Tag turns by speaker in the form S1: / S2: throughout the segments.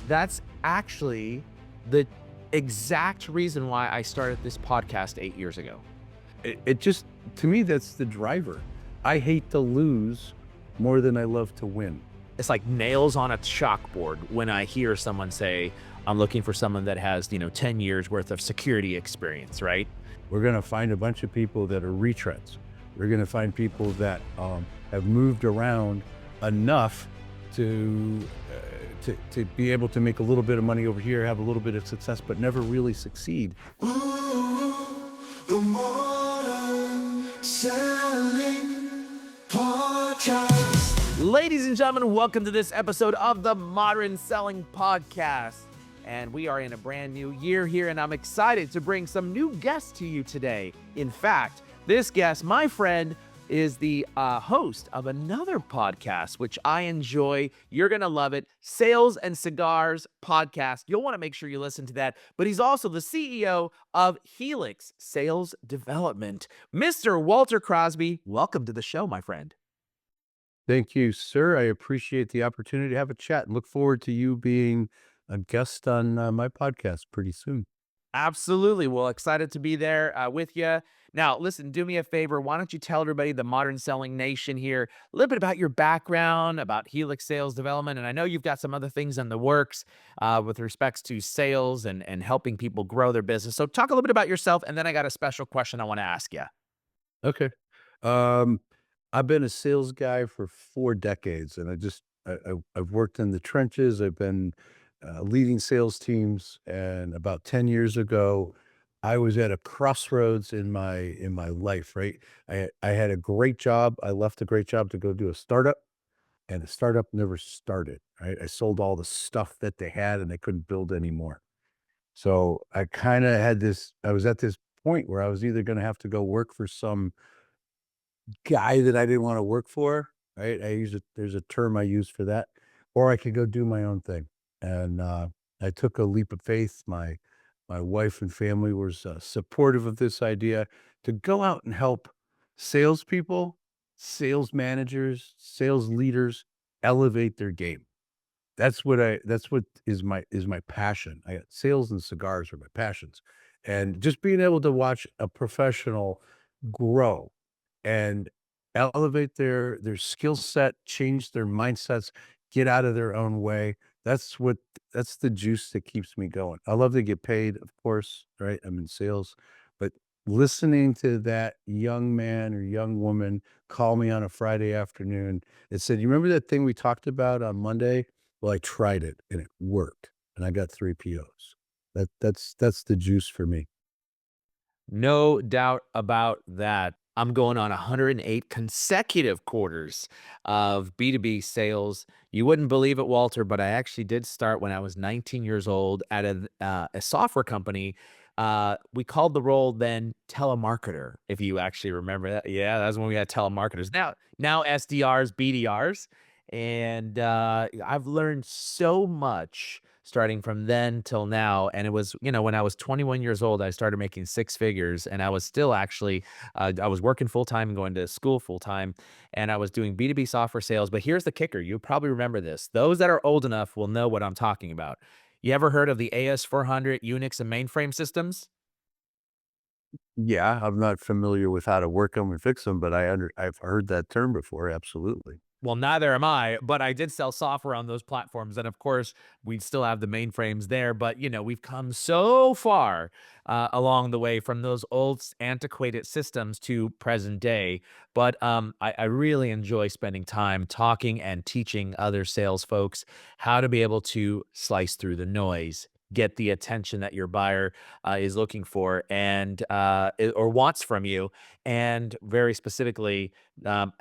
S1: That's actually the exact reason why I started this podcast 8 years ago.
S2: It just, to me, that's the driver. I hate to lose more than I love to win.
S1: It's like nails on a chalkboard when I hear someone say, I'm looking for someone that has, 10 years worth of security experience, right?
S2: We're going to find a bunch of people that are retreads. We're going to find people that have moved around enough to be able to make a little bit of money over here, have a little bit of success, but never really succeed.
S3: The Modern Selling Podcast.
S1: Ladies and gentlemen, welcome to this episode of the Modern Selling Podcast. And we are in a brand new year here, and I'm excited to bring some new guests to you today. In fact, this guest, my friend, is the host of another podcast, which I enjoy. You're going to love it. Sales and Cigars Podcast. You'll want to make sure you listen to that. But he's also the CEO of Helix Sales Development. Mr. Walter Crosby, welcome to the show, my friend.
S2: Thank you, sir. I appreciate the opportunity to have a chat and look forward to you being a guest on my podcast pretty soon.
S1: Absolutely. Well, excited to be there with you. Now, listen, do me a favor. Why don't you tell everybody, the Modern Selling Nation here, a little bit about your background, about Helix Sales Development. And I know you've got some other things in the works with respects to sales and helping people grow their business. So talk a little bit about yourself, and then I got a special question I want to ask you.
S2: Okay. I've been a sales guy for 4 decades, and I've worked in the trenches. I've been leading sales teams, and about 10 years ago, I was at a crossroads in my life, right? I had a great job. I left a great job to go do a startup, and the startup never started, right? I sold all the stuff that they had, and they couldn't build anymore. So I kinda had this I was at this point where I was either gonna have to go work for some guy that I didn't wanna work for, right? There's a term I use for that, or I could go do my own thing. And, I took a leap of faith. My wife and family was, supportive of this idea to go out and help salespeople, sales managers, sales leaders elevate their game. That's what is my passion. Sales and cigars are my passions. And just being able to watch a professional grow and elevate their skill set, change their mindsets, get out of their own way. That's the juice that keeps me going. I love to get paid, of course, right? I'm in sales, but listening to that young man or young woman call me on a Friday afternoon and said, "You remember that thing we talked about on Monday? Well, I tried it and it worked, and I got 3 POs." That's the juice for me.
S1: No doubt about that. I'm going on 108 consecutive quarters of B2B sales. You wouldn't believe it, Walter, but I actually did start when I was 19 years old at a software company. We called the role then telemarketer, if you actually remember that. Yeah, that's when we had telemarketers. Now SDRs, BDRs. And I've learned so much starting from then till now. And it was, when I was 21 years old, I started making 6 figures, and I was still actually, I was working full time and going to school full time, and I was doing B2B software sales. But here's the kicker. You probably remember this. Those that are old enough will know what I'm talking about. You ever heard of the AS400 Unix and mainframe systems?
S2: Yeah, I'm not familiar with how to work them and fix them, but I've heard that term before, absolutely.
S1: Well, neither am I, but I did sell software on those platforms. And of course, we still have the mainframes there. But, we've come so far along the way from those old antiquated systems to present day. But I really enjoy spending time talking and teaching other sales folks how to be able to slice through the noise, get the attention that your buyer is looking for and or wants from you, and very specifically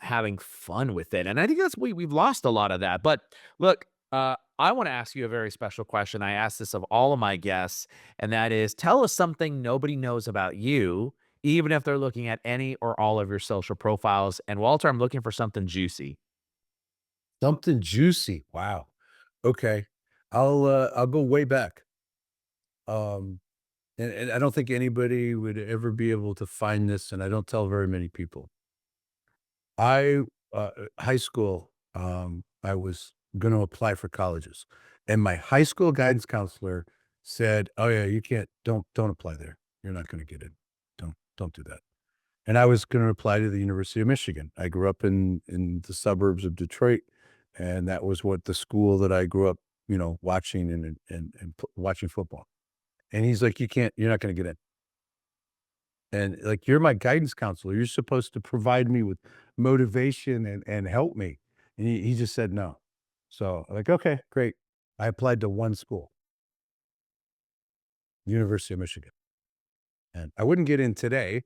S1: having fun with it. And I think we've lost a lot of that. But look, I want to ask you a very special question. I ask this of all of my guests, and that is, tell us something nobody knows about you, even if they're looking at any or all of your social profiles. And Walter, I'm looking for something juicy.
S2: Something juicy. Wow. Okay. I'll go way back. Um, and I don't think anybody would ever be able to find this, and I don't tell very many people. I high school, I was gonna apply for colleges, And my high school guidance counselor said, "Oh yeah, you can't, don't apply there. You're not gonna get in. Don't do that." And I was gonna apply to the University of Michigan. I grew up in the suburbs of Detroit, and that was what the school that I grew up, watching and watching football. And he's like, you're not gonna get in. And, like, "You're my guidance counselor. You're supposed to provide me with motivation and help me." And he just said no. So, I'm like, "Okay, great." I applied to one school, University of Michigan, and I wouldn't get in today,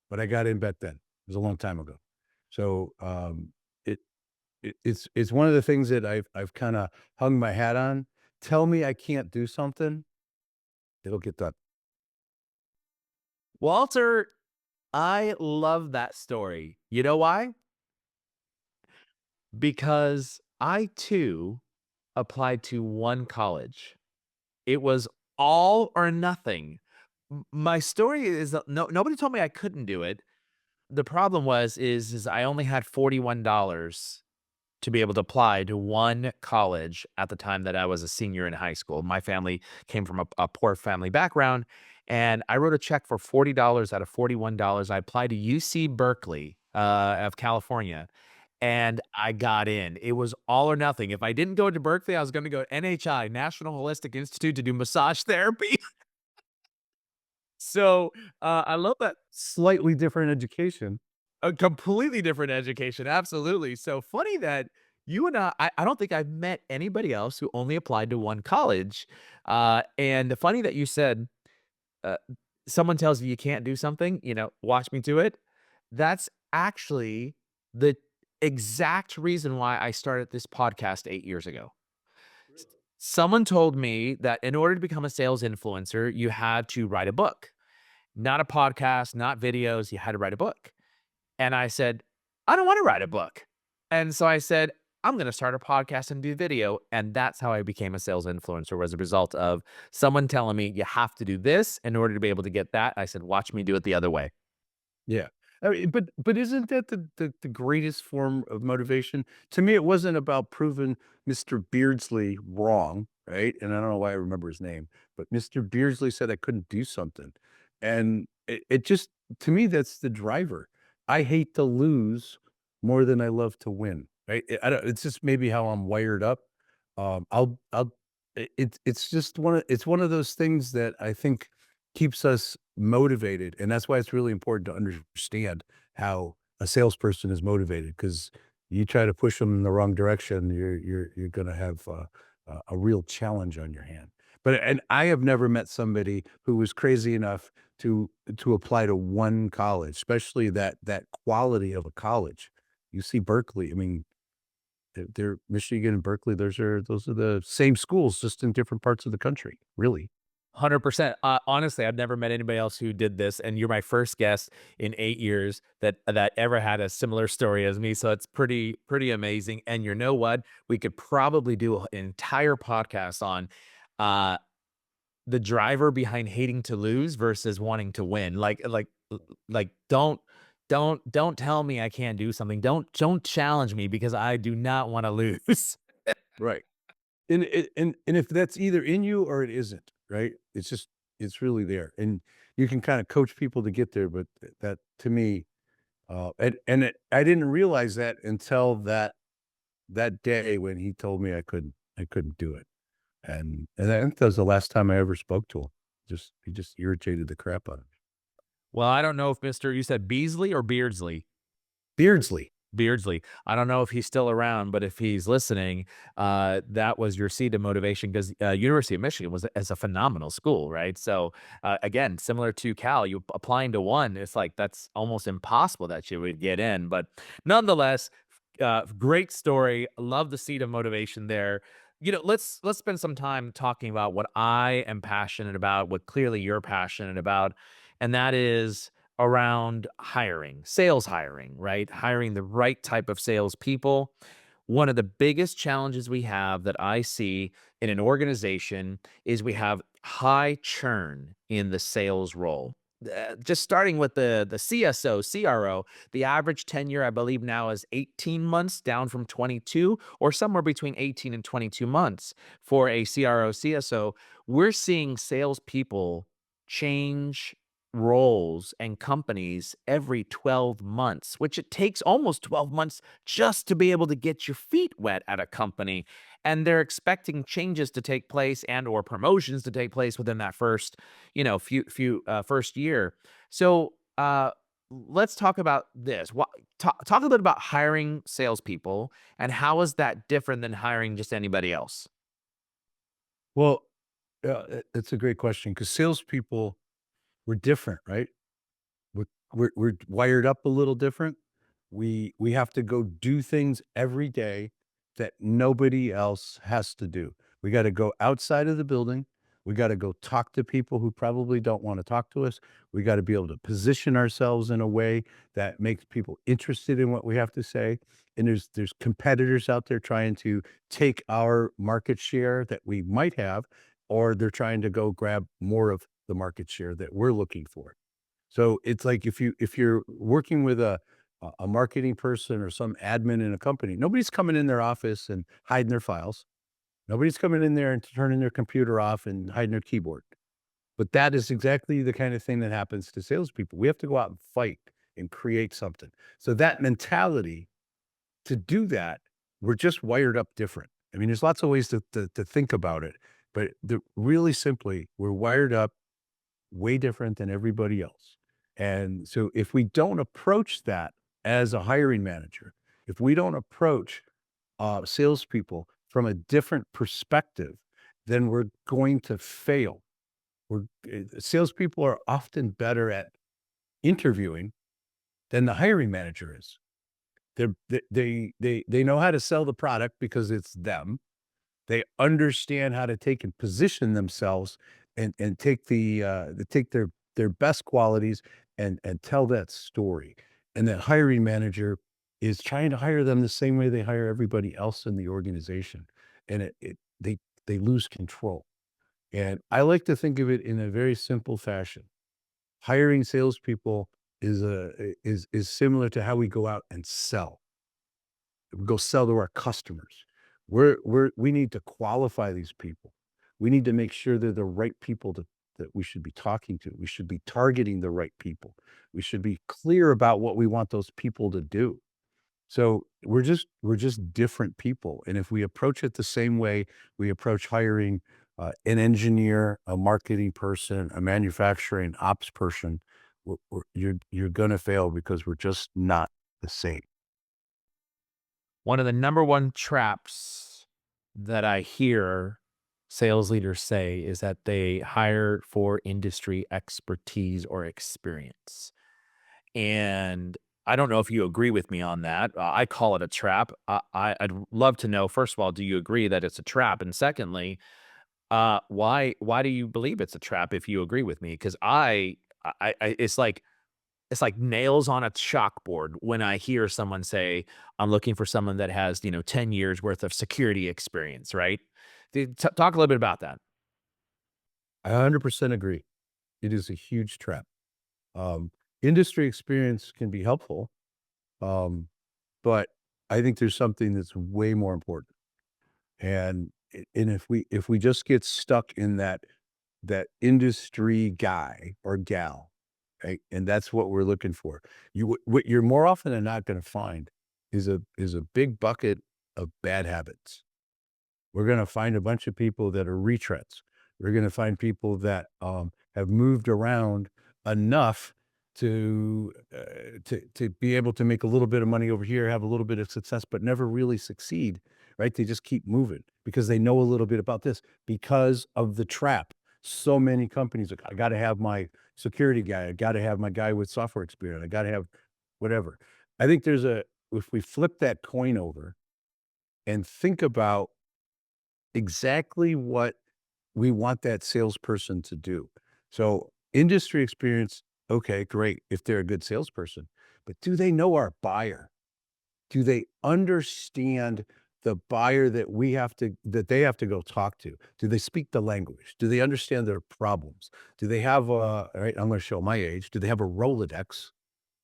S2: but I got in back then. It was a long time ago. So, it it's one of the things that I've kinda hung my hat on. Tell me I can't do something, it'll get done.
S1: Walter, I love that story. You know why? Because I too applied to one college. It was all or nothing. My story is that nobody told me I couldn't do it. The problem is I only had $41 to be able to apply to one college at the time that I was a senior in high school. My family came from a poor family background, and I wrote a check for $40 out of $41. I applied to UC Berkeley, of California, and I got in. It was all or nothing. If I didn't go to Berkeley, I was gonna go to NHI, National Holistic Institute, to do massage therapy. So, I love that.
S2: Slightly different education.
S1: A completely different education, absolutely. So funny that you and I don't think I've met anybody else who only applied to one college. And funny that you said, uh, someone tells you you can't do something, watch me do it. That's actually the exact reason why I started this podcast 8 years ago. S Someone told me that in order to become a sales influencer, you had to write a book, not a podcast, not videos, you had to write a book. And I said, "I don't wanna write a book." And so I said, "I'm gonna start a podcast and do video." And that's how I became a sales influencer, was a result of someone telling me, "You have to do this in order to be able to get that." I said, "Watch me do it the other way."
S2: Yeah. I mean, but isn't that the greatest form of motivation? To me, it wasn't about proving Mr. Beardsley wrong, right? And I don't know why I remember his name, but Mr. Beardsley said I couldn't do something. And it just, to me, that's the driver. I hate to lose more than I love to win, right? I don't, it's just maybe how I'm wired up. I'll it's just it's one of those things that I think keeps us motivated, and that's why it's really important to understand how a salesperson is motivated. Because you try to push them in the wrong direction, you're gonna have a real challenge on your hand. And I have never met somebody who was crazy enough to apply to one college, especially that quality of a college. You see Berkeley, I mean, they're Michigan and Berkeley, those are the same schools, just in different parts of the country, really.
S1: 100%. Honestly, I've never met anybody else who did this, and you're my first guest in 8 years that ever had a similar story as me, so it's pretty amazing. And you know what? We could probably do an entire podcast on, uh, the driver behind hating to lose versus wanting to win. Like, don't tell me I can't do something. Don't challenge me because I do not wanna lose.
S2: Right. And if that's either in you or it isn't, right? It's just it's really there, and you can kinda coach people to get there, but that to me, I didn't realize that until that day when he told me I couldn't do it, and I think that was the last time I ever spoke to him. He just irritated the crap out of me.
S1: Well, I don't know if Mr. you said Beasley or Beardsley?
S2: Beardsley.
S1: Beardsley. I don't know if he's still around, but if he's listening, that was your seed of motivation because University of Michigan was is a phenomenal school, right? So again, similar to Cal, you applying to one, it's like that's almost impossible that you would get in. But nonetheless, great story. Love the seed of motivation there. Let's spend some time talking about what I am passionate about, what clearly you're passionate about, and that is around hiring, sales hiring, right? Hiring the right type of salespeople. One of the biggest challenges we have that I see in an organization is we have high churn in the sales role. just starting with the CSO, CRO, the average tenure, I believe now is 18 months, down from 22, or somewhere between 18 and 22 months for a CRO, CSO. We're seeing salespeople change roles and companies every 12 months, which it takes almost 12 months just to be able to get your feet wet at a company. And they're expecting changes to take place and or promotions to take place within that first, first year. So let's talk about this. Talk a little bit about hiring salespeople, and how is that different than hiring just anybody else?
S2: Well, it's a great question because salespeople, we're different, right? We're wired up a little different. We have to go do things every day that nobody else has to do. We gotta go outside of the building. We gotta go talk to people who probably don't wanna talk to us. We gotta be able to position ourselves in a way that makes people interested in what we have to say. And there's competitors out there trying to take our market share that we might have, or they're trying to go grab more of the market share that we're looking for. So it's like if you're working with a marketing person or some admin in a company, nobody's coming in their office and hiding their files. Nobody's coming in there and turning their computer off and hiding their keyboard. But that is exactly the kind of thing that happens to salespeople. We have to go out and fight and create something. So that mentality to do that, we're just wired up different. I mean, there's lots of ways to think about it, but really simply, we're wired up way different than everybody else. And so if we don't approach that as a hiring manager, if we don't approach salespeople from a different perspective, then we're going to fail. Salespeople are often better at interviewing than the hiring manager is. They know how to sell the product because it's them. They understand how to take and position themselves and take take their best qualities and tell that story. And that hiring manager is trying to hire them the same way they hire everybody else in the organization. And they lose control. And I like to think of it in a very simple fashion. Hiring salespeople is similar to how we go out and sell. We go sell to our customers. We need to qualify these people. We need to make sure they're the right people that we should be talking to. We should be targeting the right people. We should be clear about what we want those people to do. So we're just different people. And if we approach it the same way we approach hiring an engineer, a marketing person, a manufacturing ops person, you're going to fail because we're just not the same.
S1: One of the number one traps that I hear sales leaders say is that they hire for industry expertise or experience. And I don't know if you agree with me on that. I call it a trap. I'd love to know, first of all, do you agree that it's a trap? And secondly, why do you believe it's a trap if you agree with me? Because it's like nails on a chalkboard when I hear someone say, "I'm looking for someone that has, 10 years worth of security experience," right? Talk a little bit about that.
S2: I 100% agree. It is a huge trap. Um, Industry experience can be helpful, um, but I think there's something that's way more important. And if we just get stuck in that industry guy or gal, right? And that's what we're looking for. What you're more often than not going to find is a big bucket of bad habits. We're gonna find a bunch of people that are retreads. We're gonna find people that, have moved around enough to be able to make a little bit of money over here, have a little bit of success, but never really succeed, right? They just keep moving because they know a little bit about this because of the trap. So many companies, like, I gotta have my security guy, I gotta have my guy with software experience, I gotta have whatever. I think if we flip that coin over and think about exactly what we want that salesperson to do. So industry experience, okay, great if they're a good salesperson, but do they know our buyer? Do they understand the buyer that they have to go talk to? Do they speak the language? Do they understand their problems? Do they have a all right, I'm gonna show my age. Do they have a Rolodex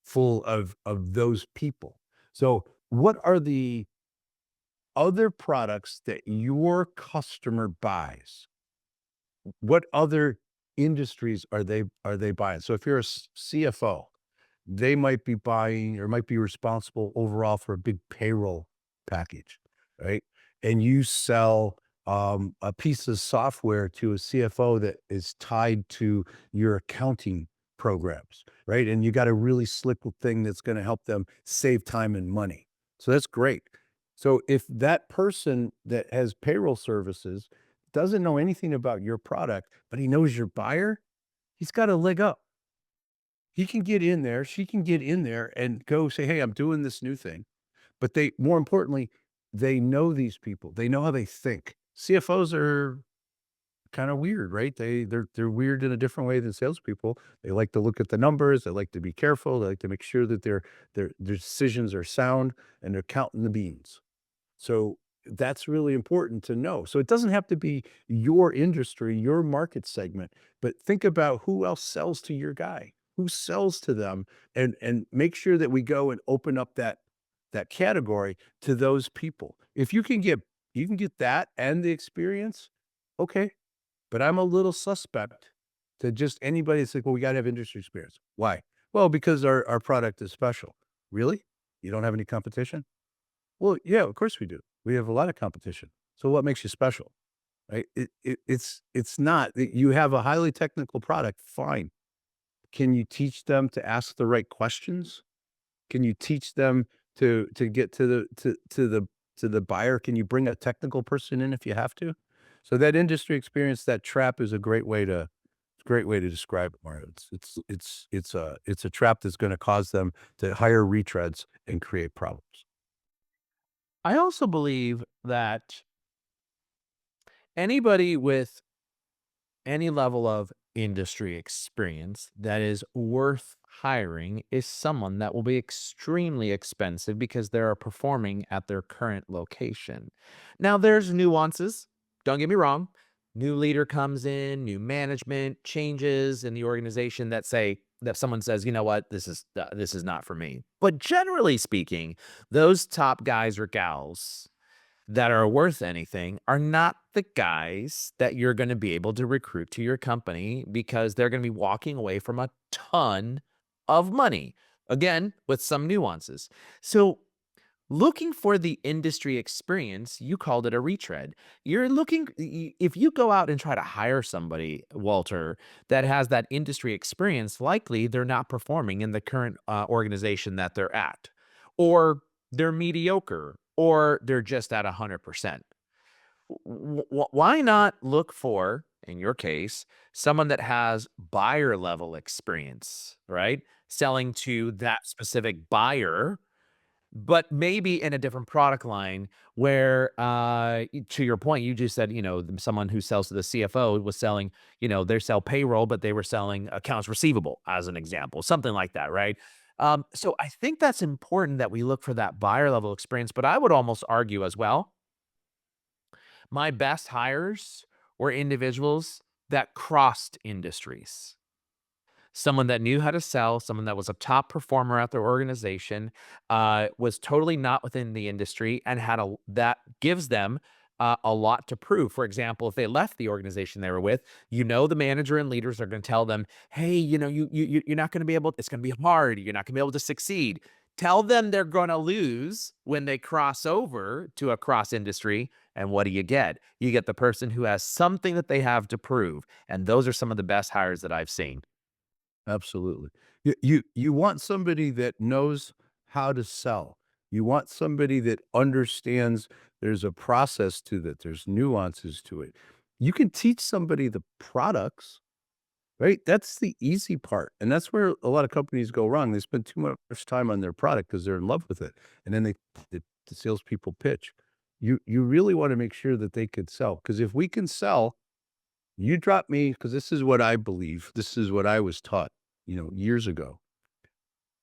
S2: full of those people? So, what are the other products that your customer buys? What other industries are they buying? So if you're a CFO, they might be buying or might be responsible overall for a big payroll package, right? And you sell a piece of software to a CFO that is tied to your accounting programs, right? And you got a really slick thing that's going to help them save time and money. So that's great. So if that person that has payroll services doesn't know anything about your product, but he knows your buyer, he's got a leg up. He can get in there, she can get in there and go say, "Hey, I'm doing this new thing." But they more importantly, they know these people. They know how they think. CFOs are kinda weird, right? They're weird in a different way than salespeople. They like to look at the numbers, they like to be careful, they like to make sure that their decisions are sound, and they're counting the beans. So that's really important to know. So it doesn't have to be your industry, your market segment, but think about who else sells to your guy, who sells to them, and make sure that we go and open up that category to those people. If you can get that and the experience, okay. But I'm a little suspect to just anybody that's like, well, we got to have industry experience. Why? Well, because our product is special. Really? You don't have any competition? Well, yeah, of course we do. We have a lot of competition. So what makes you special, right? It's not you have a highly technical product, fine. Can you teach them to ask the right questions? Can you teach them to get to the buyer? Can you bring a technical person in if you have to? So that industry experience, that trap is a great way to describe it, Mario. It's a trap that's going to cause them to hire retreads and create problems.
S1: I also believe that anybody with any level of industry experience that is worth hiring is someone that will be extremely expensive because they are performing at their current location. Now, there's nuances. Don't get me wrong. New leader comes in, new management changes in the organization that someone says, you know what, this is not for me. But generally speaking, those top guys or gals that are worth anything are not the guys that you're going to be able to recruit to your company because they're going to be walking away from a ton of money. Again, with some nuances. So, looking for the industry experience, you called it a retread. You're looking, if you go out and try to hire somebody, Walter, that has that industry experience, likely they're not performing in the current organization that they're at, or they're mediocre, or they're just at 100%. Why not look for, in your case, someone that has buyer level experience, right? Selling to that specific buyer, but maybe in a different product line where, to your point, you just said, someone who sells to the CFO was selling, they sell payroll, but they were selling accounts receivable as an example, something like that, right? So I think that's important that we look for that buyer level experience, but I would almost argue as well, my best hires were individuals that crossed industries. Someone that knew how to sell, someone that was a top performer at their organization, was totally not within the industry and had a that gives them a lot to prove. For example, if they left the organization they were with, the manager and leaders are going to tell them, "Hey, you're not going to be able. It's going to be hard. You're not going to be able to succeed." Tell them they're going to lose when they cross over to a cross industry. And what do you get? You get the person who has something that they have to prove. And those are some of the best hires that I've seen.
S2: Absolutely. You want somebody that knows how to sell. You want somebody that understands there's a process to that, there's nuances to it. You can teach somebody the products, right? That's the easy part, and that's where a lot of companies go wrong. They spend too much time on their product because 'cause they're in love with it, and then the salespeople pitch. You really wanna make sure that they could sell, because if we can sell, you drop me, because this is what I believe, this is what I was taught, years ago.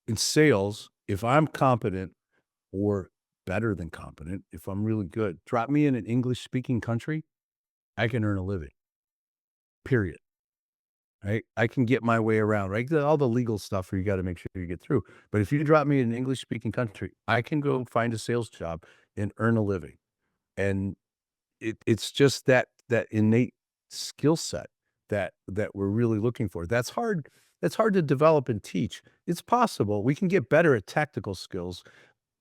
S2: In sales, if I'm competent or better than competent, if I'm really good, drop me in an English-speaking country, I can earn a living, period, right? I can get my way around, right? All the legal stuff where you gotta make sure you get through. But if you drop me in an English-speaking country, I can go find a sales job and earn a living. And it's just that innate skill set that we're really looking for. That's hard to develop and teach. It's possible. We can get better at tactical skills.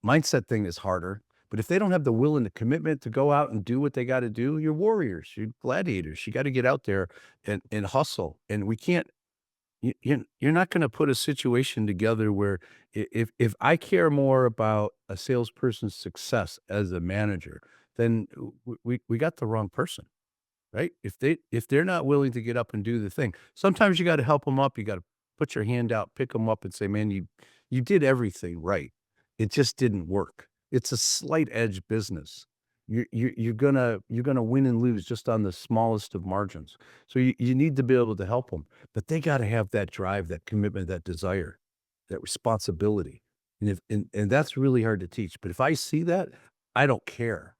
S2: Mindset thing is harder, but if they don't have the will and the commitment to go out and do what they gotta do, you're warriors, you're gladiators. You gotta get out there and hustle, and we can't you're not gonna put a situation together where if I care more about a salesperson's success as a manager, then we got the wrong person. Right? If they're not willing to get up and do the thing, sometimes you gotta help them up, you gotta put your hand out, pick them up and say, "Man, you did everything right. It just didn't work." It's a slight edge business. You're gonna win and lose just on the smallest of margins. So you need to be able to help them, but they gotta have that drive, that commitment, that desire, that responsibility. And that's really hard to teach, but if I see that, I don't care.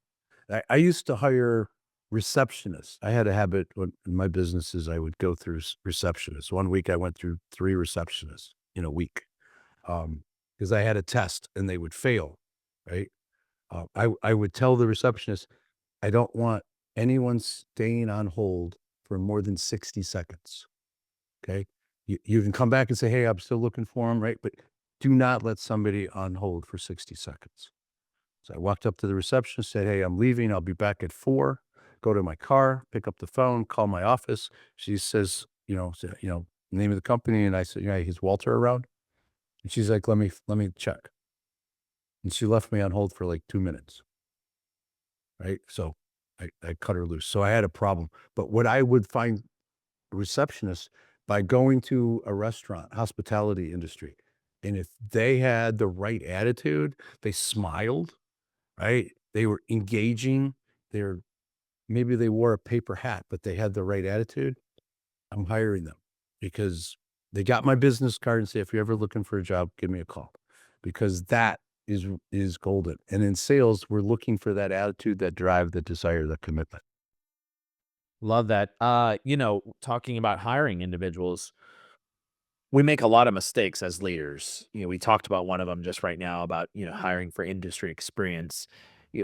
S2: I used to hire receptionists. I had a habit in my businesses, I would go through receptionists. One week I went through 3 receptionists in a week, because I had a test and they would fail, right? I would tell the receptionist, "I don't want anyone staying on hold for more than 60 seconds." Okay? You can come back and say, "Hey, I'm still looking for him," right? But do not let somebody on hold for 60 seconds. So I walked up to the receptionist, said, "Hey, I'm leaving. I'll be back at 4." Go to my car, pick up the phone, call my office. She says, name of the company, and I said, "Yeah, is Walter around?" And she's like, "Let me check." And she left me on hold for like 2 minutes, right? So I cut her loose. So I had a problem. But what I would find receptionists by going to a restaurant, hospitality industry, and if they had the right attitude, they smiled, right? They were engaging. They're maybe they wore a paper hat, but they had the right attitude. I'm hiring them because they got my business card and say, "If you're ever looking for a job, give me a call," because that is golden. And in sales, we're looking for that attitude, that drive, that desire, that commitment.
S1: Love that. Talking about hiring individuals, we make a lot of mistakes as leaders. We talked about one of them just right now about, hiring for industry experience.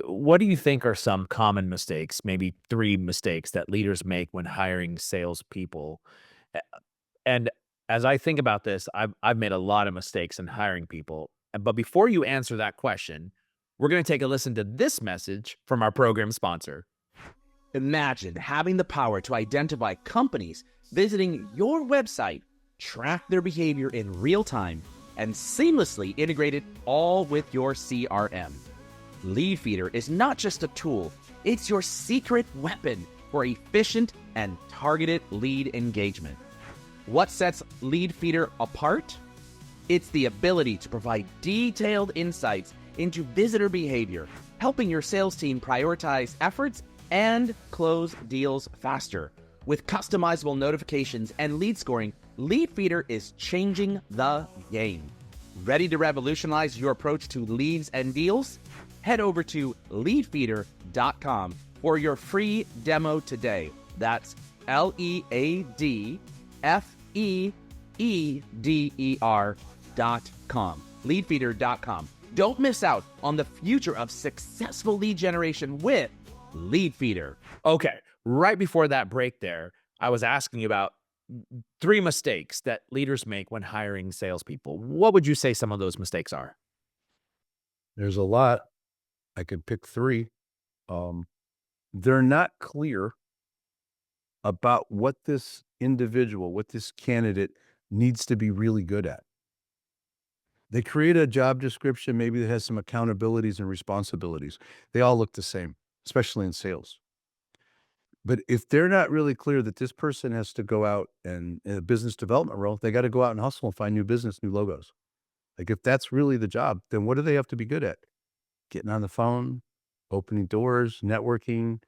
S1: What do you think are some common mistakes, maybe 3 mistakes that leaders make when hiring salespeople? A- And as I think about this, I've made a lot of mistakes in hiring people. But before you answer that question, we're going to take a listen to this message from our program sponsor.
S4: Imagine having the power to identify companies visiting your website, track their behavior in real time, and seamlessly integrate it all with your CRM. Lead Feeder is not just a tool, it's your secret weapon for efficient and targeted lead engagement. What sets Lead Feeder apart? It's the ability to provide detailed insights into visitor behavior, helping your sales team prioritize efforts and close deals faster. With customizable notifications and lead scoring, Lead Feeder is changing the game. Ready to revolutionize your approach to leads and deals? Head over to leadfeeder.com for your free demo today. That's LeadFeeder.com. Leadfeeder.com. Don't miss out on the future of successful lead generation with Lead Feeder.
S1: Okay, right before that break there, I was asking you about 3 mistakes that leaders make when hiring salespeople. What would you say some of those mistakes are?
S2: There's a lot. I could pick 3. They're not clear about what this individual, what this candidate needs to be really good at. They create a job description, maybe that has some accountabilities and responsibilities. They all look the same, especially in sales. But if they're not really clear that this person has to go out and in a business development role, they got to go out and hustle and find new business, new logos. Like if that's really the job, then what do they have to be good at? Getting on the phone, opening doors, networking,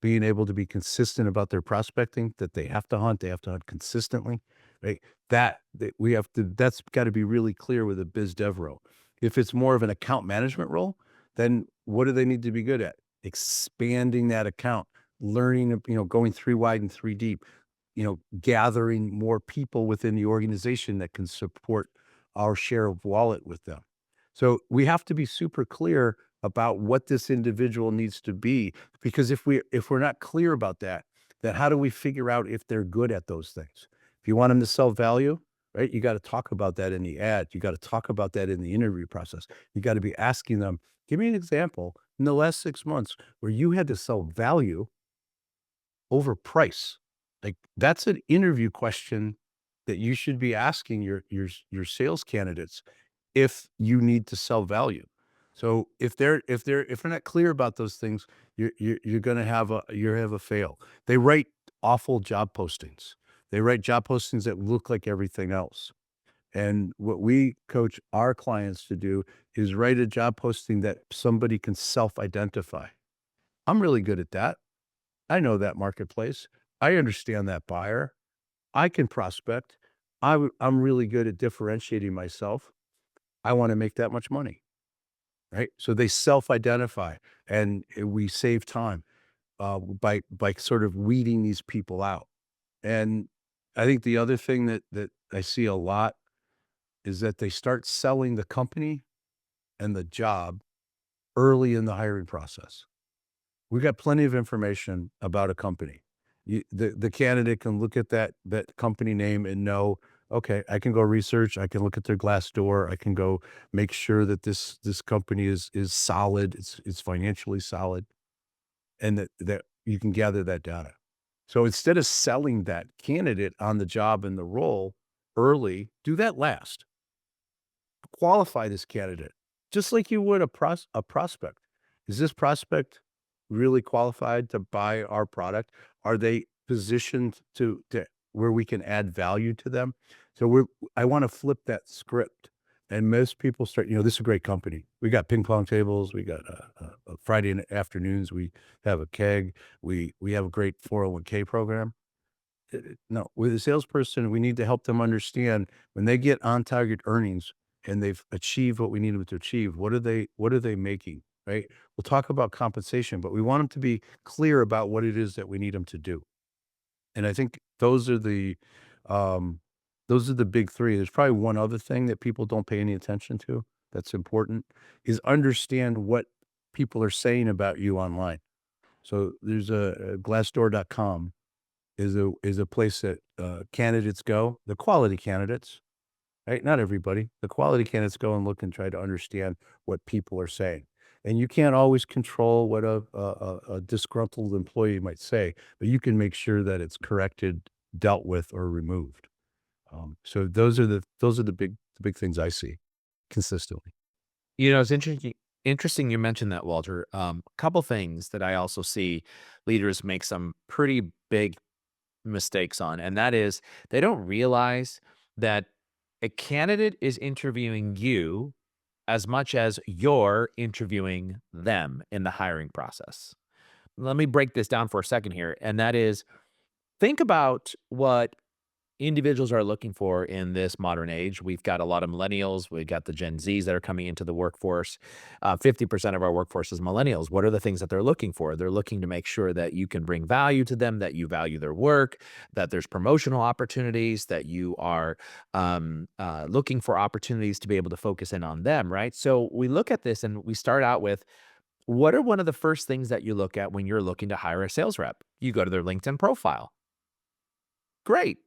S2: being able to be consistent about their prospecting, that they have to hunt consistently, right? That's got to be really clear with a biz dev role. If it's more of an account management role, then what do they need to be good at? Expanding that account, learning, going 3 wide and 3 deep, gathering more people within the organization that can support our share of wallet with them. So we have to be super clear about what this individual needs to be, because if we're not clear about that, then how do we figure out if they're good at those things? If you want them to sell value, right? You got to talk about that in the ad. You got to talk about that in the interview process. You got to be asking them, give me an example in the last 6 months where you had to sell value over price. Like, that's an interview question that you should be asking your sales candidates if you need to sell value. So if they're not clear about those things, you're gonna have a fail. They write awful job postings. They write job postings that look like everything else. And what we coach our clients to do is write a job posting that somebody can self-identify. I'm really good at that. I know that marketplace. I understand that buyer. I can prospect. I'm really good at differentiating myself. I wanna make that much money, right? So they self-identify, and we save time, by sort of weeding these people out. And I think the other thing that I see a lot is that they start selling the company and the job early in the hiring process. We got plenty of information about a company. The candidate can look at that company name and know, okay, I can go research. I can look at their Glassdoor. I can go make sure that this company is solid. It's financially solid, and that you can gather that data. So instead of selling that candidate on the job and the role early, do that last. Qualify this candidate just like you would a prospect. Is this prospect really qualified to buy our product? Are they positioned to where we can add value to them? So I want to flip that script. And most people start, this is a great company. We got ping pong tables. We got Friday afternoons. We have a keg. We have a great 401k program. No, with a salesperson, we need to help them understand when they get on target earnings and they've achieved what we need them to achieve. What are they making? Right? We'll talk about compensation, but we want them to be clear about what it is that we need them to do. And I think um, those are the big three. There's probably one other thing that people don't pay any attention to that's important is understand what people are saying about you online. So there's a Glassdoor.com is a place that candidates go, the quality candidates, right? Not everybody. The quality candidates go and look and try to understand what people are saying. And you can't always control what a disgruntled employee might say, but you can make sure that it's corrected, dealt with, or removed. So those are the big things I see consistently.
S1: It's interesting you mentioned that, Walter. Couple things that I also see leaders make some pretty big mistakes on, and that is they don't realize that a candidate is interviewing you as much as you're interviewing them in the hiring process. Let me break this down for a second here, and that is think about what individuals are looking for in this modern age. We've got a lot of millennials. We've got the Gen Zs that are coming into the workforce. 50% of our workforce is millennials. What are the things that they're looking for? They're looking to make sure that you can bring value to them, that you value their work, that there's promotional opportunities, that you are looking for opportunities to be able to focus in on them, right? So we look at this and we start out with, what are one of the first things that you look at when you're looking to hire a sales rep? You go to their LinkedIn profile. Great.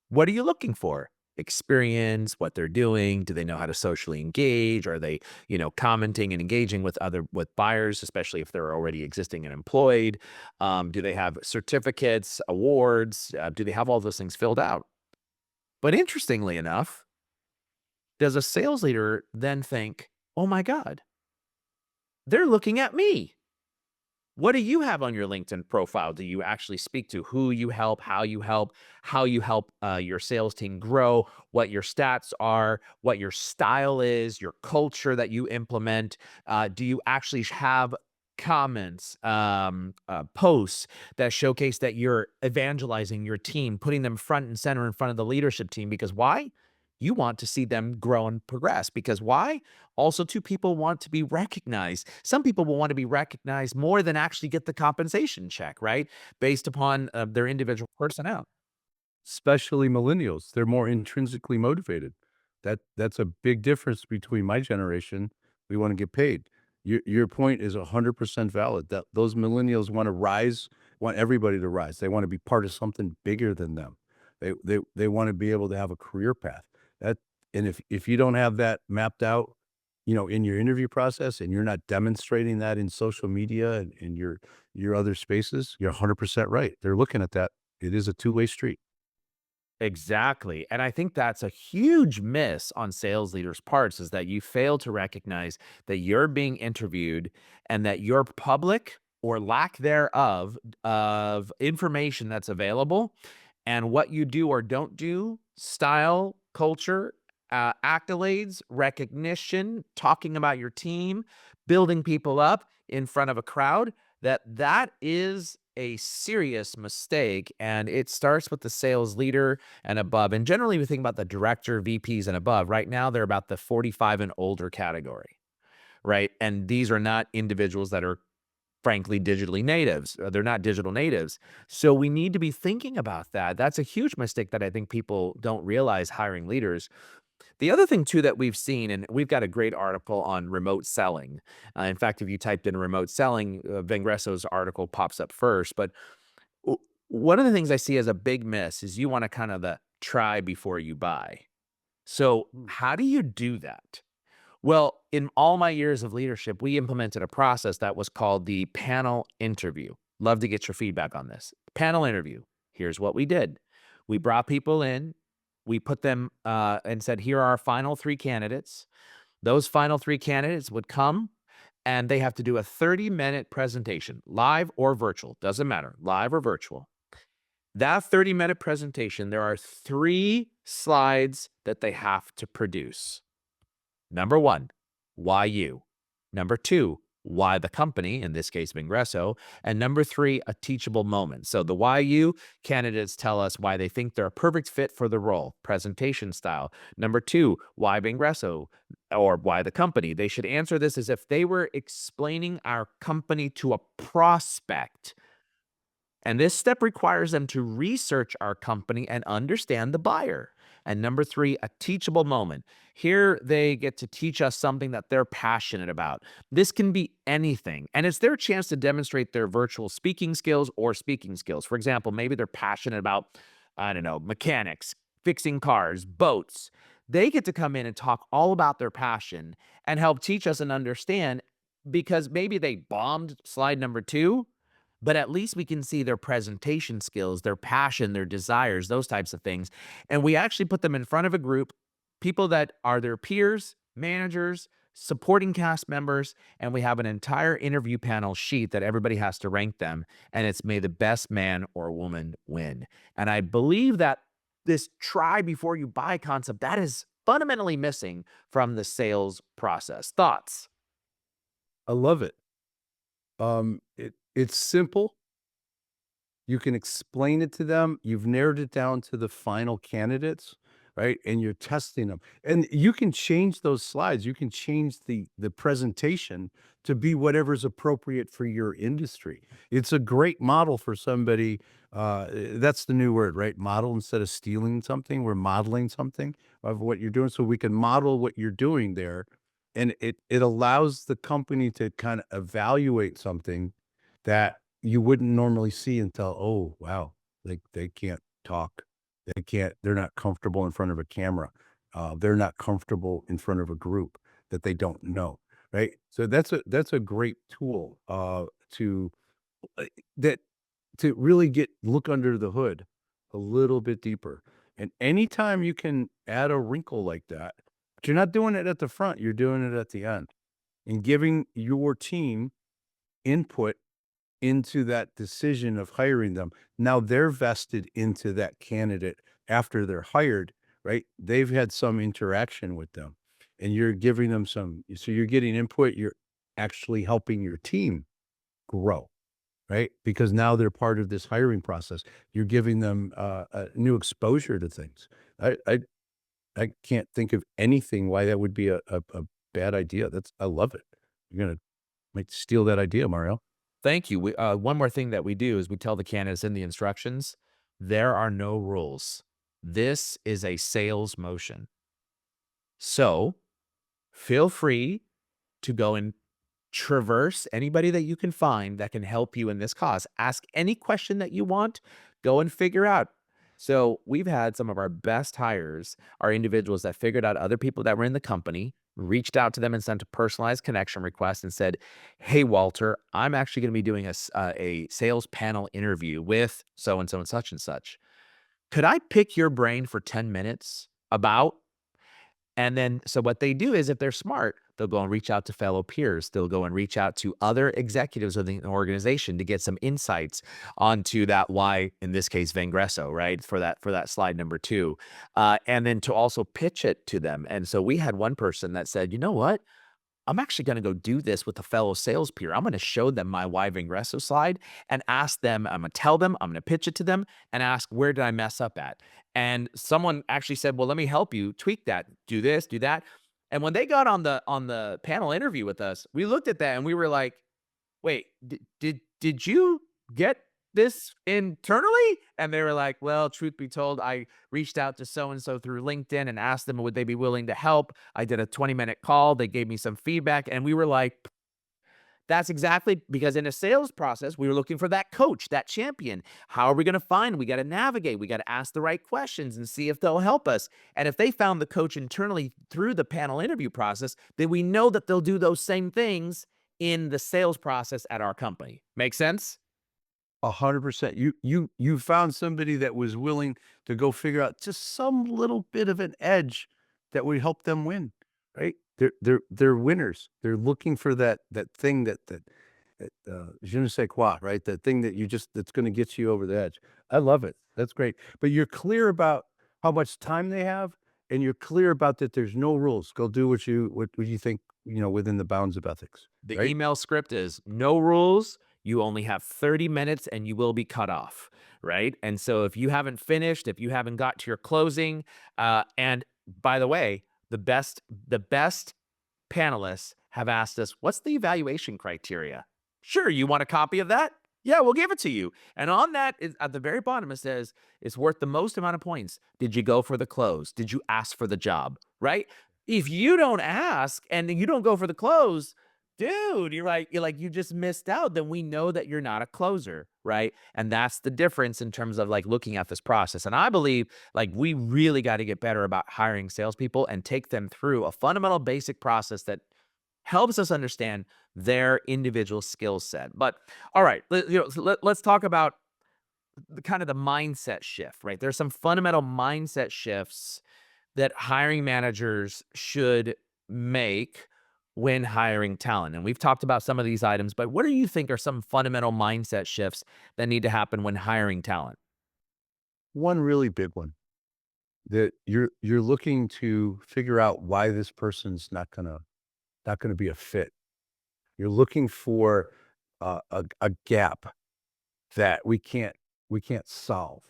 S1: What are you looking for? Experience, what they're doing. Do they know how to socially engage? Are they, commenting and engaging with buyers, especially if they're already existing and employed? Do they have certificates, awards? Do they have all those things filled out? But interestingly enough, does a sales leader then think, oh my God, they're looking at me? What do you have on your LinkedIn profile? Do you actually speak to who you help, how you help, your sales team grow, what your stats are, what your style is, your culture that you implement? Do you actually have comments, posts that showcase that you're evangelizing your team, putting them front and center in front of the leadership team? Because why? you want to see them grow and progress. Because why? Also, two people want to be recognized. Some people will want to be recognized more than actually get the compensation check, right? Based upon their individual personnel.
S2: Especially millennials. They're more intrinsically motivated. That's a big difference between my generation. We want to get paid. Your point is 100% valid. That those millennials want to rise, want everybody to rise. They want to be part of something bigger than them. They want to be able to have a career path. That and if you don't have that mapped out, in your interview process and you're not demonstrating that in social media and in your other spaces, you're 100% right. They're looking at that. It is a two-way street.
S1: Exactly. And I think that's a huge miss on sales leaders' parts is that you fail to recognize that you're being interviewed and that your public or lack thereof of information that's available and what you do or don't do, style, culture, accolades, recognition, talking about your team, building people up in front of a crowd, that is a serious mistake. And it starts with the sales leader and above. And generally, we think about the director, VPs, and above. Right now, they're about the 45 and older category, right? And these are not individuals that are frankly digitally natives. They're not digital natives. So we need to be thinking about that. That's a huge mistake that I think people don't realize hiring leaders. The other thing too that we've seen, and we've got a great article on remote selling. In fact, if you typed in remote selling, Vengresso's article pops up first. But one of the things I see as a big miss is you want to kind of the try before you buy. So how do you do that? Well, in all my years of leadership, we implemented a process that was called the panel interview. Love to get your feedback on this. Panel interview. Here's what we did. We brought people in, we put them and said, here are our final three candidates. Those final three candidates would come and they have to do a 30-minute presentation, live or virtual, doesn't matter, live or virtual. That 30-minute presentation, there are 3 slides that they have to produce. Number 1, why you? Number 2, why the company, in this case, Vengresso. And number 3, a teachable moment. So the why you candidates tell us why they think they're a perfect fit for the role, presentation style. Number 2, why Vengresso or why the company? They should answer this as if they were explaining our company to a prospect. And this step requires them to research our company and understand the buyer. And number 3, a teachable moment. Here they get to teach us something that they're passionate about. This can be anything. And it's their chance to demonstrate their virtual speaking skills or speaking skills. For example, maybe they're passionate about, I don't know, mechanics, fixing cars, boats. They get to come in and talk all about their passion and help teach us and understand because maybe they bombed slide number 2, but at least we can see their presentation skills, their passion, their desires, those types of things. And we actually put them in front of a group, people that are their peers, managers, supporting cast members, and we have an entire interview panel sheet that everybody has to rank them. And it's may the best man or woman win. And I believe that this try before you buy concept, that is fundamentally missing from the sales process. Thoughts?
S2: I love it. It's simple. You can explain it to them. You've narrowed it down to the final candidates, right? And you're testing them. And you can change those slides. You can change the presentation to be whatever's appropriate for your industry. It's a great model for somebody. That's the new word, right? Model instead of stealing something. We're modeling something of what you're doing. So we can model what you're doing there. And it allows the company to kind of evaluate something that you wouldn't normally see until, oh, wow, they can't talk. They're not comfortable in front of a camera. They're not comfortable in front of a group that they don't know, right? So that's a great tool to uh, that to really look under the hood a little bit deeper. And anytime you can add a wrinkle like that, but you're not doing it at the front, you're doing it at the end and giving your team input into that decision of hiring them. Now they're vested into that candidate after they're hired, right? They've had some interaction with them and you're giving them so you're getting input, you're actually helping your team grow, right? Because now they're part of this hiring process. You're giving them a new exposure to things. I I can't think of anything why that would be a bad idea. I love it. You're gonna steal that idea, Mario.
S1: Thank you. One more thing that we do is we tell the candidates in the instructions, there are no rules. This is a sales motion. So feel free to go and traverse anybody that you can find that can help you in this cause. Ask any question that you want, go and figure out. So we've had some of our best hires are individuals that figured out other people that were in the company, reached out to them and sent a personalized connection request and said, "Hey, Walter, I'm actually going to be doing a sales panel interview with so and so and such and such. Could I pick your brain for 10 minutes about?" And then, so what they do is if they're smart, they'll go and reach out to fellow peers. They'll go and reach out to other executives within the organization to get some insights onto that why, in this case, Vangresso, right? For that slide number 2. And then to also pitch it to them. And so we had one person that said, you know what? I'm actually going to go do this with a fellow sales peer. I'm going to show them my why Vangresso slide and ask them, I'm going to tell them, I'm going to pitch it to them and ask, where did I mess up at? And someone actually said, well, let me help you tweak that, do this, do that. And when they got on the panel interview with us, we looked at that and we were like, wait, did you get this internally? And they were like, well, truth be told, I reached out to so-and-so through LinkedIn and asked them, would they be willing to help? I did a 20-minute call. They gave me some feedback. And we were like, that's exactly because in a sales process, we were looking for that coach, that champion. How are we going to find? We got to navigate. We got to ask the right questions and see if they'll help us. And if they found the coach internally through the panel interview process, then we know that they'll do those same things in the sales process at our company. Make sense?
S2: 100%. You found somebody that was willing to go figure out just some little bit of an edge that would help them win, right? They're winners. They're looking for that thing that je ne sais quoi, right? That thing that that's going to get you over the edge. I love it. That's great. But you're clear about how much time they have, and you're clear about that there's no rules. Go do what you think, within the bounds of ethics,
S1: The
S2: right?
S1: email script is no rules. You only have 30 minutes and you will be cut off, right? And so if you haven't finished, if you haven't got to your closing, and by the way, the best panelists have asked us, what's the evaluation criteria? Sure, you want a copy of that? Yeah, we'll give it to you. And on that, is at the very bottom, it says it's worth the most amount of points. Did you go for the close? Did you ask for the job? Right? If you don't ask and you don't go for the close, dude, you're like, you just missed out. Then we know that you're not a closer, right? And that's the difference in terms of like looking at this process. And I believe like we really got to get better about hiring salespeople and take them through a fundamental basic process that helps us understand their individual skill set. But all right, let's talk about the kind of the mindset shift, right? There's some fundamental mindset shifts that hiring managers should make when hiring talent. And we've talked about some of these items, but what do you think are some fundamental mindset shifts that need to happen when hiring talent?
S2: One really big one that you're looking to figure out why this person's not gonna be a fit. You're looking for a gap that we can't solve.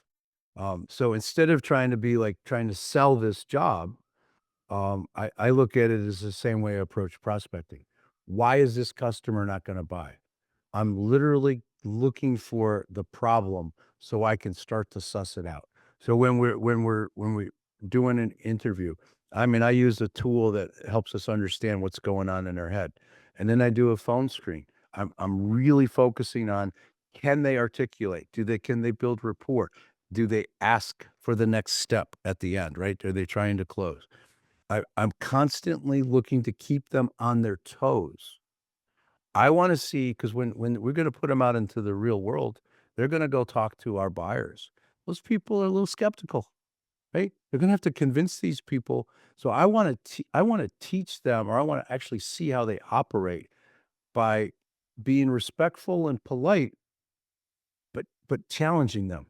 S2: So instead of trying to be like trying to sell this job, I look at it as the same way I approach prospecting. Why is this customer not going to buy? I'm literally looking for the problem so I can start to suss it out. So when we doing an interview, I mean, I use a tool that helps us understand what's going on in their head. And then I do a phone screen. I'm really focusing on, can they articulate? Can they build rapport? Do they ask for the next step at the end, right? Are they trying to close? I'm constantly looking to keep them on their toes. I wanna see, because when we're gonna put them out into the real world, they're gonna go talk to our buyers. Those people are a little skeptical, right? They're gonna have to convince these people. So I wanna teach them, or I wanna actually see how they operate by being respectful and polite, but challenging them,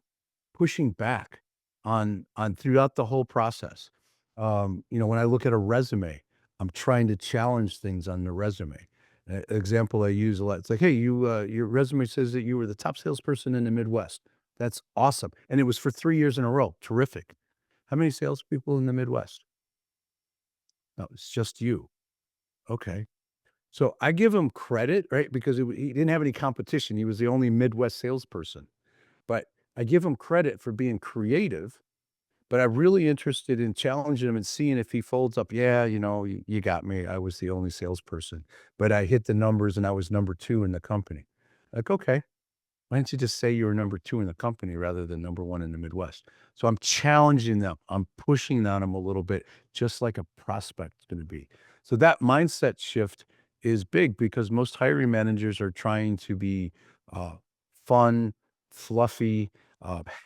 S2: pushing back on throughout the whole process. When I look at a resume, I'm trying to challenge things on the resume. Example I use a lot. It's like, hey, your resume says that you were the top salesperson in the Midwest. That's awesome, and it was for 3 years in a row. Terrific. How many salespeople in the Midwest? No, it's just you. Okay. So I give him credit, right? Because he didn't have any competition. He was the only Midwest salesperson. But I give him credit for being creative, but I'm really interested in challenging him and seeing if he folds up. Yeah, you got me. I was the only salesperson, but I hit the numbers and I was number 2 in the company. Like, okay, why don't you just say you were number 2 in the company rather than number 1 in the Midwest? So I'm challenging them. I'm pushing on them a little bit, just like a prospect's going to be. So that mindset shift is big because most hiring managers are trying to be uh, fun, fluffy,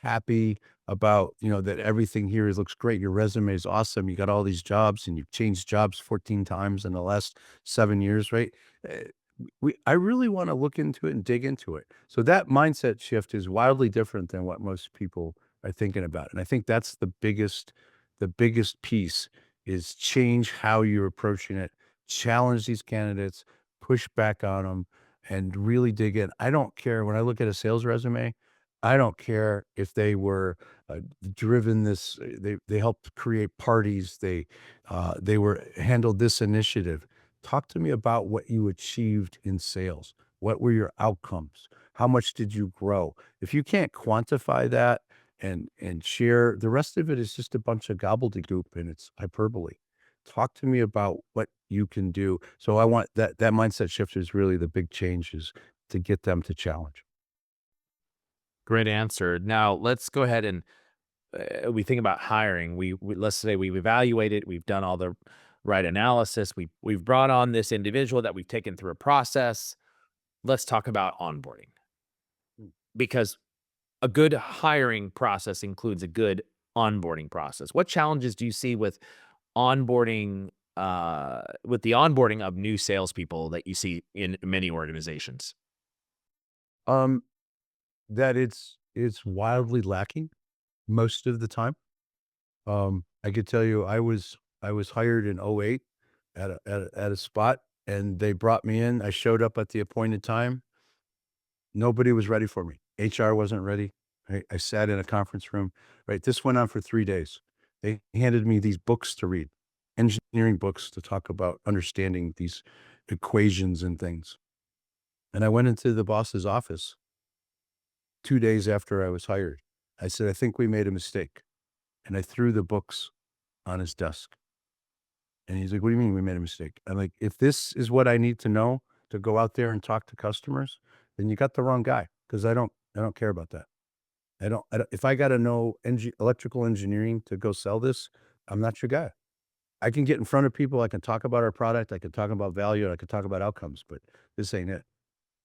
S2: happy about, that everything here looks great. Your resume is awesome. You got all these jobs and you've changed jobs 14 times in the last 7 years, right? Uh, I really wanna look into it and dig into it. So that mindset shift is wildly different than what most people are thinking about, and I think that's the biggest piece is change how you're approaching it, challenge these candidates, push back on them, and really dig in. I don't care when I look at a sales resume, I don't care if they were, driven this they helped create parties, they were handled this initiative. Talk to me about what you achieved in sales. What were your outcomes? How much did you grow? If you can't quantify that and share, the rest of it is just a bunch of gobbledygook and it's hyperbole. Talk to me about what you can do. So I want that mindset shift is really the big changes to get them to challenge.
S1: Great answer. Now let's go ahead and we think about hiring. We let's say we've evaluated, we've done all the right analysis, we've brought on this individual that we've taken through a process. Let's talk about onboarding because a good hiring process includes a good onboarding process. What challenges do you see onboarding with the onboarding of new salespeople that you see in many organizations?
S2: Um, that it's wildly lacking most of the time. I could tell you I was hired in '08 at a spot, and they brought me in. I showed up at the appointed time. Nobody was ready for me. HR wasn't ready. I sat in a conference room, right? This went on for 3 days. They handed me these books to read, engineering books to talk about understanding these equations and things. And I went into the boss's office 2 days after I was hired. I said, "I think we made a mistake." And I threw the books on his desk. And he's like, "What do you mean we made a mistake?" I'm like, "If this is what I need to know to go out there and talk to customers, then you got the wrong guy because I don't care about that. I don't if I gotta know electrical engineering to go sell this, I'm not your guy. I can get in front of people, I can talk about our product, I can talk about value, I can talk about outcomes, but this ain't it."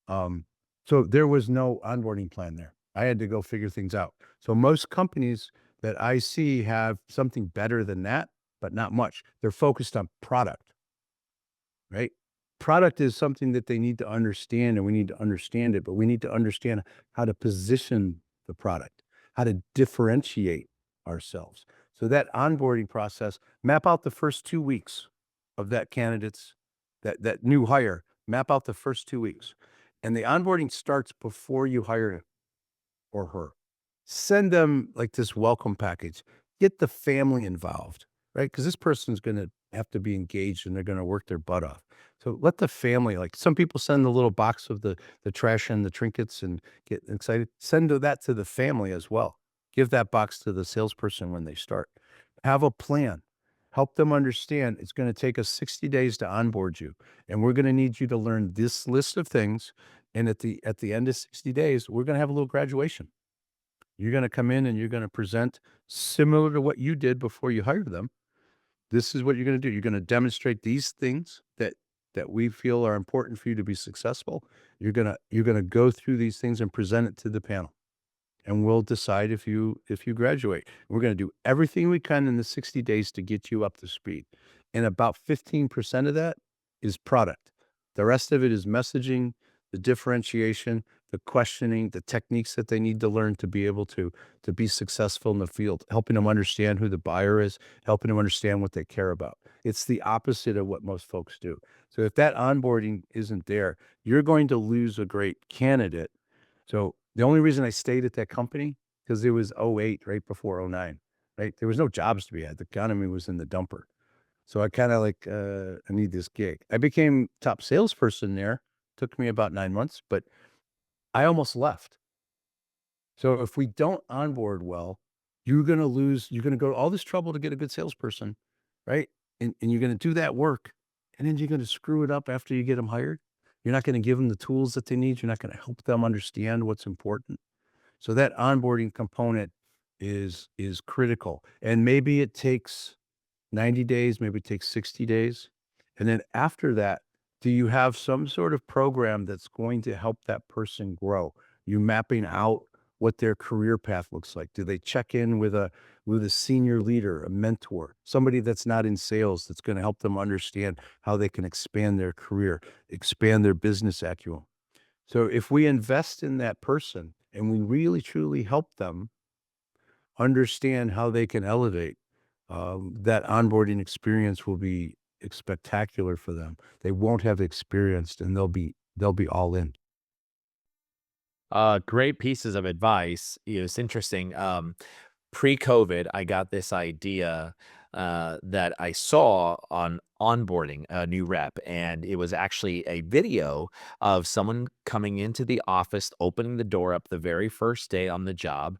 S2: Um, so there was no onboarding plan there. I had to go figure things out. So most companies that I see have something better than that, but not much. They're focused on product, right? Product is something that they need to understand and we need to understand it, but we need to understand how to position the product, how to differentiate ourselves. So that onboarding process, map out the first 2 weeks of that candidate's that new hire, map out the first 2 weeks. And the onboarding starts before you hire him or her. Send them like this welcome package. Get the family involved, right? Because this person's gonna have to be engaged and they're gonna work their butt off. So let the family, like some people send the little box of the trash and the trinkets and get excited. Send that to the family as well. Give that box to the salesperson when they start. Have a plan. Help them understand it's going to take us 60 days to onboard you. And we're going to need you to learn this list of things. And at the end of 60 days, we're going to have a little graduation. You're gonna come in and you're gonna present similar to what you did before you hired them. This is what you're gonna do. You're gonna demonstrate these things that we feel are important for you to be successful. You're gonna go through these things and present it to the panel, and we'll decide if you graduate. We're gonna do everything we can in the 60 days to get you up to speed, and about 15% of that is product. The rest of it is messaging, the differentiation, the questioning, the techniques that they need to learn to be able to be successful in the field, helping them understand who the buyer is, helping them understand what they care about. It's the opposite of what most folks do. So if that onboarding isn't there, you're going to lose a great candidate. So the only reason I stayed at that company because it was '08, right before '09, right? There was no jobs to be had. The economy was in the dumper. So I kind of like, I need this gig. I became top salesperson there. Took me about 9 months, but I almost left. So if we don't onboard well, you're going to go to all this trouble to get a good salesperson, right? And you're going to do that work. And then you're going to screw it up after you get them hired. You're not going to give them the tools that they need. You're not going to help them understand what's important. So that onboarding component is critical. And maybe it takes 90 days, maybe it takes 60 days. And then after that, do you have some sort of program that's going to help that person grow? You mapping out what their career path looks like. Do they check in with a senior leader, a mentor, somebody that's not in sales that's going to help them understand how they can expand their career, expand their business acumen? So if we invest in that person and we really truly help them understand how they can elevate, that onboarding experience will be spectacular for them. They won't have experienced and they'll be all in.
S1: Great pieces of advice. It's interesting. Pre-COVID, I got this idea that I saw on onboarding a new rep, and it was actually a video of someone coming into the office, opening the door up the very first day on the job,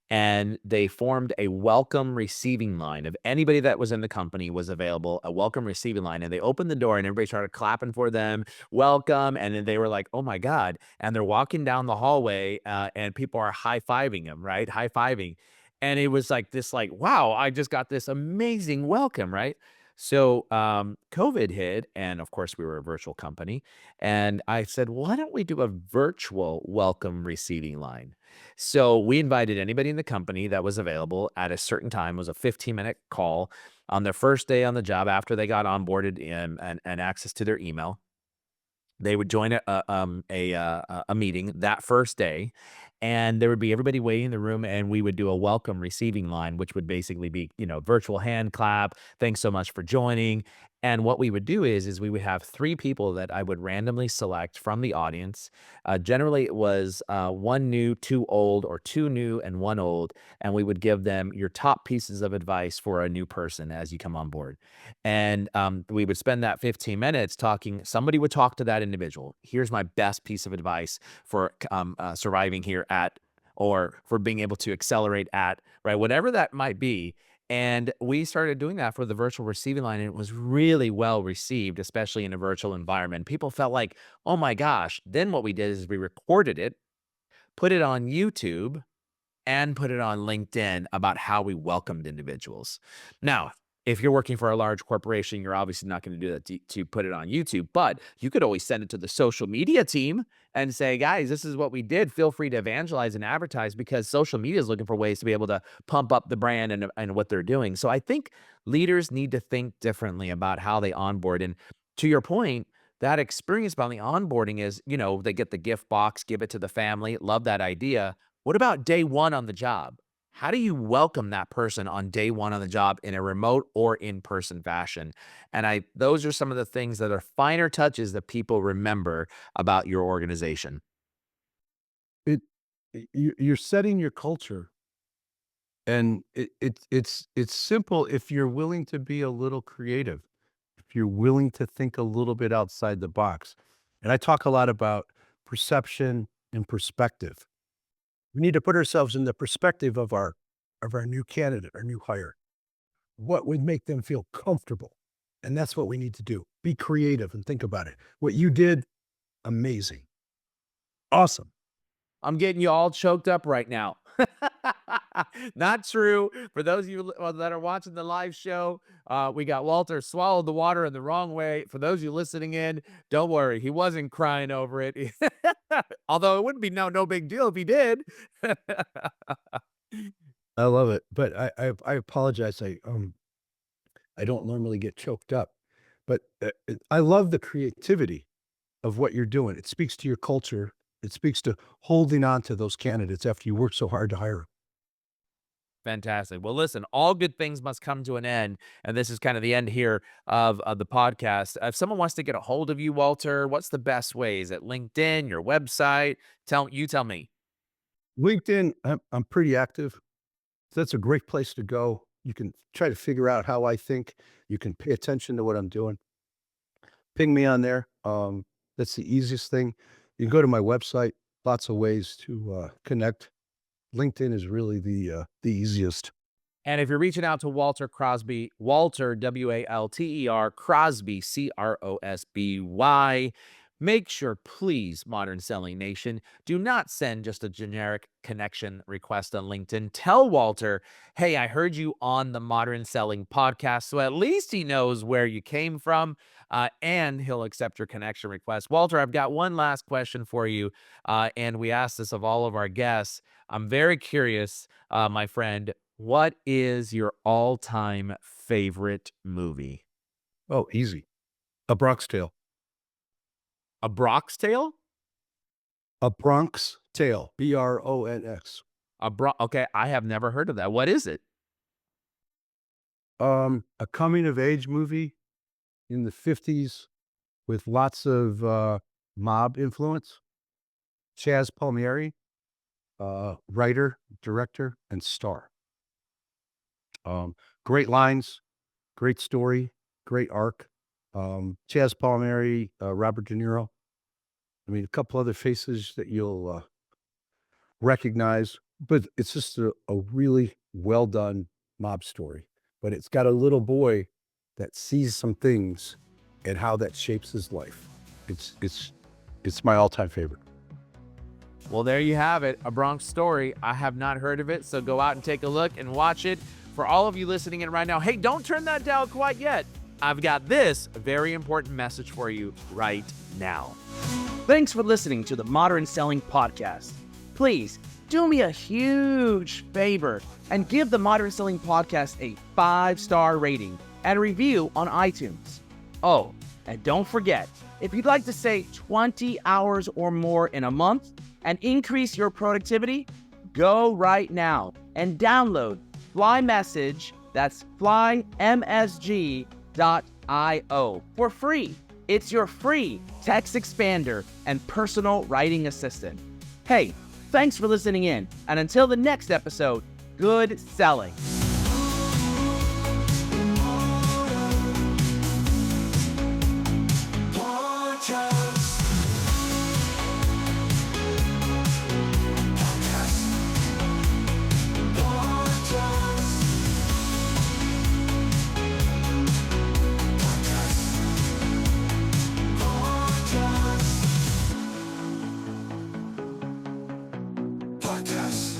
S1: and they formed a welcome receiving line. If anybody that was in the company was available, a welcome receiving line, and they opened the door, and everybody started clapping for them, welcome, and then they were like, "Oh my god!" And they're walking down the hallway, and people are high fiving them, right? High fiving, and it was like this, like, wow, I just got this amazing welcome, right? So COVID hit, and of course, we were a virtual company. And I said, why don't we do a virtual welcome receiving line? So we invited anybody in the company that was available at a certain time. It was a 15-minute call on their first day on the job after they got onboarded and access to their email. They would join a meeting that first day, and there would be everybody waiting in the room, and we would do a welcome receiving line, which would basically be, virtual hand clap. Thanks so much for joining. And what we would do is we would have 3 people that I would randomly select from the audience. Generally, it was 1 new, 2 old, or 2 new and 1 old, and we would give them your top pieces of advice for a new person as you come on board. And we would spend that 15 minutes talking. Somebody would talk to that individual. Here's my best piece of advice for surviving here at, or for being able to accelerate at, right? Whatever that might be. And we started doing that for the virtual receiving line, and it was really well received, especially in a virtual environment. People felt like, oh my gosh. Then what we did is we recorded it, put it on YouTube, and put it on LinkedIn about how we welcomed individuals. Now, if you're working for a large corporation, you're obviously not going to do that to put it on YouTube, but you could always send it to the social media team and say, guys, this is what we did. Feel free to evangelize and advertise, because social media is looking for ways to be able to pump up the brand and what they're doing. So I think leaders need to think differently about how they onboard. And to your point, that experience about the onboarding is, they get the gift box, give it to the family. Love that idea. What about day one on the job? How do you welcome that person on day one on the job in a remote or in-person fashion? And those are some of the things that are finer touches that people remember about your organization.
S2: It you're setting your culture, and it's simple if you're willing to be a little creative, if you're willing to think a little bit outside the box. And I talk a lot about perception and perspective. We need to put ourselves in the perspective of our new candidate, our new hire. What would make them feel comfortable? And that's what we need to do. Be creative and think about it. What you did, amazing. Awesome.
S1: I'm getting you all choked up right now. Not true. For those of you that are watching the live show, we got Walter swallowed the water in the wrong way. For those of you listening in, don't worry. He wasn't crying over it. Although it wouldn't be no big deal if he did.
S2: I love it. But I apologize. I don't normally get choked up, but I love the creativity of what you're doing. It speaks to your culture. It speaks to holding on to those candidates after you work so hard to hire 'em.
S1: Fantastic. Well, listen, all good things must come to an end. And this is kind of the end here of the podcast. If someone wants to get a hold of you, Walter, what's the best way? Is it LinkedIn, your website? Tell me.
S2: LinkedIn, I'm pretty active. So that's a great place to go. you can try to figure out how I think. You can pay attention to what I'm doing. Ping me on there. That's the easiest thing. You can go to my website. Lots of ways to connect. LinkedIn is really the easiest.
S1: And if you're reaching out to Walter Crosby, Walter, Walter, Crosby, Crosby, make sure, please, Modern Selling Nation, do not send just a generic connection request on LinkedIn. Tell Walter, hey, I heard you on the Modern Selling podcast, so at least he knows where you came from, and he'll accept your connection request. Walter, I've got one last question for you, and we ask this of all of our guests. I'm very curious, my friend. What is your all-time favorite movie?
S2: Oh, easy. A Bronx Tale.
S1: A Bronx Tale?
S2: A Bronx Tale. Bronx.
S1: Okay, I have never heard of that. What is it?
S2: A coming of age movie in the 50s with lots of mob influence. Chaz Palmieri, writer, director, and star. Great lines, great story, great arc. Chaz Palmieri, Robert De Niro. I mean, a couple other faces that you'll recognize, but it's just a really well done mob story. But it's got a little boy that sees some things and how that shapes his life. It's my all-time favorite.
S1: Well, there you have it, A Bronx Story. I have not heard of it, so go out and take a look and watch it. For all of you listening in right now, hey, don't turn that dial quite yet. I've got this very important message for you right now.
S4: Thanks for listening to the Modern Selling Podcast. Please do me a huge favor and give the Modern Selling Podcast a 5-star rating and review on iTunes. Oh, and don't forget, if you'd like to save 20 hours or more in a month and increase your productivity, go right now and download Fly Message, that's flymsg.io, for free. It's your free text expander and personal writing assistant. Hey, thanks for listening in, and until the next episode, good selling.
S3: Podcast.